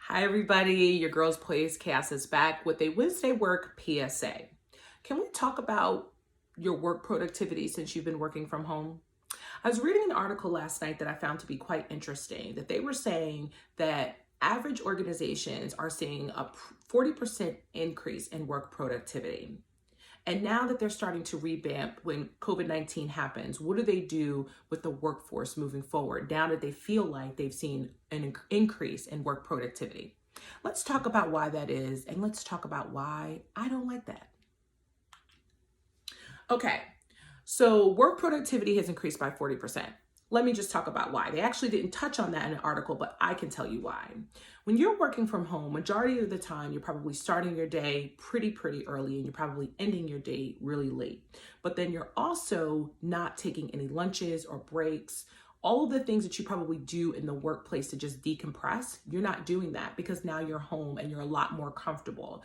Hi, everybody. Your girls Plays Chaos is back with a Wednesday Work PSA. Can we talk about your work productivity since you've been working from home? I was reading an article last night that I found to be quite interesting, that they were saying that average organizations are seeing a 40% increase in work productivity. And now that they're starting to revamp when COVID-19 happens, what do they do with the workforce moving forward now that they feel like they've seen an increase in work productivity? Let's talk about why that is, and let's talk about why I don't like that. Okay, so work productivity has increased by 40%. Let me just talk about why. They actually didn't touch on that in an article, but I can tell you why. When you're working from home, majority of the time, you're probably starting your day pretty early and you're probably ending your day really late. But then you're also not taking any lunches or breaks. All of the things that you probably do in the workplace to just decompress, you're not doing that because now you're home and you're a lot more comfortable.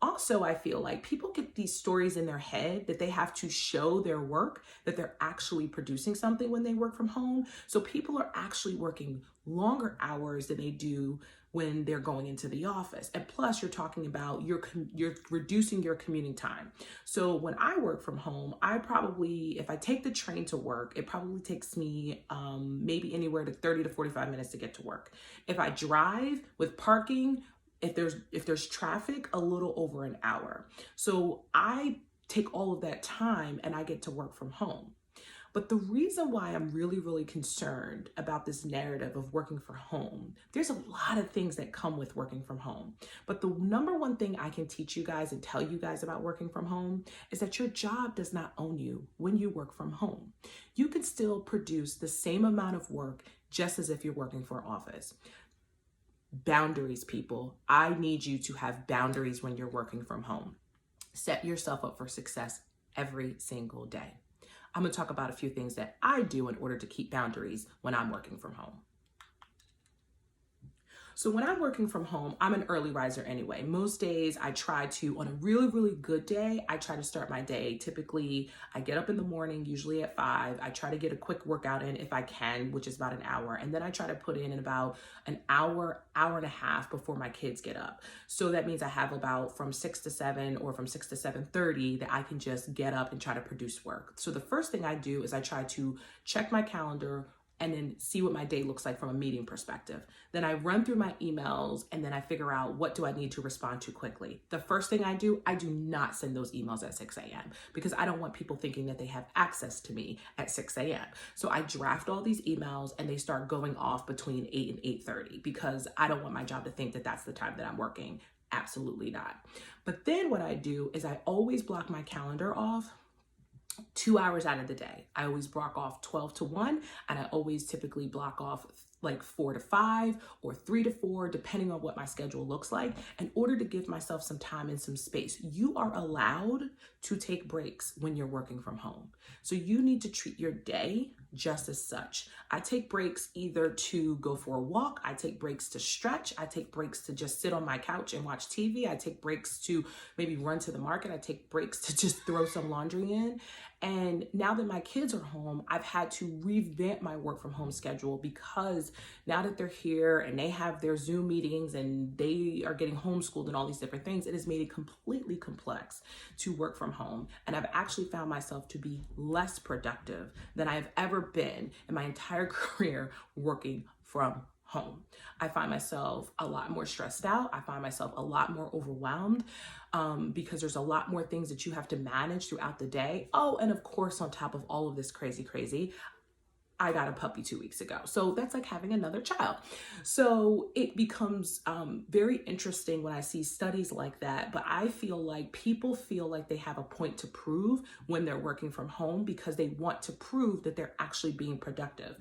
Also, I feel like people get these stories in their head that they have to show their work, that they're actually producing something when they work from home. So people are actually working longer hours than they do when they're going into the office. And plus you're talking about you're reducing your commuting time. So when I work from home, if I take the train to work, it probably takes me maybe anywhere to 30 to 45 minutes to get to work. If I drive with parking, if there's traffic, a little over an hour. So I take all of that time and I get to work from home. But the reason why I'm really concerned about this narrative of working from home, there's a lot of things that come with working from home. But the number one thing I can teach you guys and tell you guys about working from home is that your job does not own you when you work from home. You can still produce the same amount of work just as if you're working for an office. Boundaries, people. I need you to have boundaries when you're working from home. Set yourself up for success every single day. I'm going to talk about a few things that I do in order to keep boundaries when I'm working from home. So when I'm working from home, I'm an early riser anyway. Most days I try to, on a really good day, I try to start my day. Typically, I get up in the morning, usually at 5. I try to get a quick workout in if I can, which is about an hour. And then I try to put in about an hour and a half before my kids get up. So that means I have about from 6 to 7 or from 6 to 7:30 that I can just get up and try to produce work. So the first thing I do is I try to check my calendar and then see what my day looks like from a meeting perspective. Then I run through my emails and then I figure out what do I need to respond to quickly. The first thing I do not send those emails at 6 a.m. because I don't want people thinking that they have access to me at 6 a.m. So I draft all these emails and they start going off between 8 and 8:30 because I don't want my job to think that that's the time that I'm working. Absolutely not. But then what I do is I always block my calendar off 2 hours out of the day. I always block off 12 to 1, and I always typically block off like 4 to 5 or 3 to 4, depending on what my schedule looks like, in order to give myself some time and some space. You are allowed to take breaks when you're working from home. So you need to treat your day just as such. I take breaks either to go for a walk, I take breaks to stretch, I take breaks to just sit on my couch and watch TV, I take breaks to maybe run to the market, I take breaks to just throw some laundry in. And now that my kids are home, I've had to revamp my work from home schedule because now that they're here and they have their Zoom meetings and they are getting homeschooled and all these different things, it has made it completely complex to work from home. And I've actually found myself to be less productive than I've ever been in my entire career working from home. I find myself a lot more stressed out. I find myself a lot more overwhelmed because there's a lot more things that you have to manage throughout the day. Oh, and of course, on top of all of this crazy, I got a puppy 2 weeks ago. So that's like having another child. So it becomes very interesting when I see studies like that. But I feel like people feel like they have a point to prove when they're working from home because they want to prove that they're actually being productive.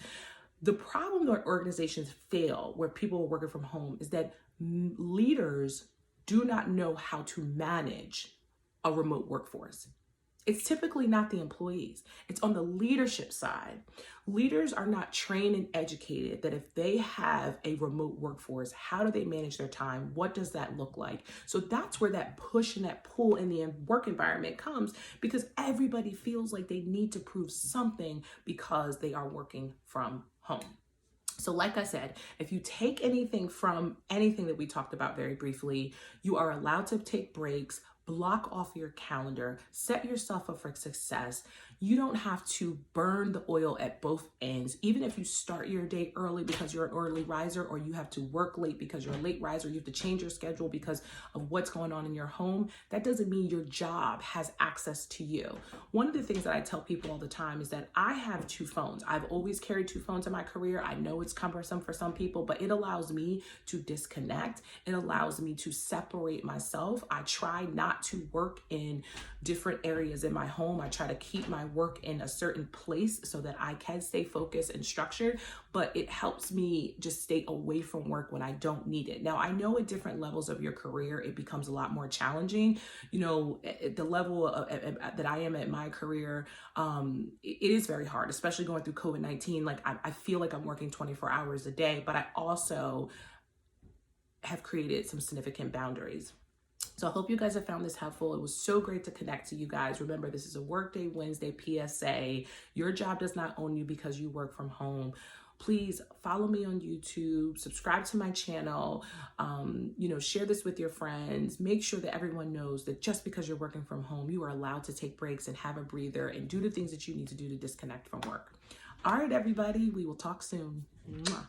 The problem that organizations fail where people are working from home is that leaders do not know how to manage a remote workforce. It's typically not the employees. It's on the leadership side. Leaders are not trained and educated that if they have a remote workforce, how do they manage their time? What does that look like? So that's where that push and that pull in the work environment comes because everybody feels like they need to prove something because they are working from home. So So like I said, if you take anything from anything that we talked about very briefly, you are allowed to take breaks, block off your calendar, set yourself up for success. You don't have to burn the oil at both ends. Even if you start your day early because you're an early riser, or you have to work late because you're a late riser, you have to change your schedule because of what's going on in your home, that doesn't mean your job has access to you. One of the things that I tell people all the time is that I have 2 phones. I've always carried 2 phones in my career. I know it's cumbersome for some people, but it allows me to disconnect. It allows me to separate myself. I try not to work in different areas in my home. I try to keep my work in a certain place so that I can stay focused and structured, but it helps me just stay away from work when I don't need it. Now, I know at different levels of your career, it becomes a lot more challenging. You know, at the level that I am at my career, it is very hard, especially going through COVID-19. Like I feel like I'm working 24 hours a day, but I also have created some significant boundaries. So I hope you guys have found this helpful. It was so great to connect to you guys. Remember, this is a Workday Wednesday PSA. Your job does not own you because you work from home. Please follow me on YouTube, subscribe to my channel, share this with your friends. Make sure that everyone knows that just because you're working from home, you are allowed to take breaks and have a breather and do the things that you need to do to disconnect from work. All right, everybody, we will talk soon. Mwah.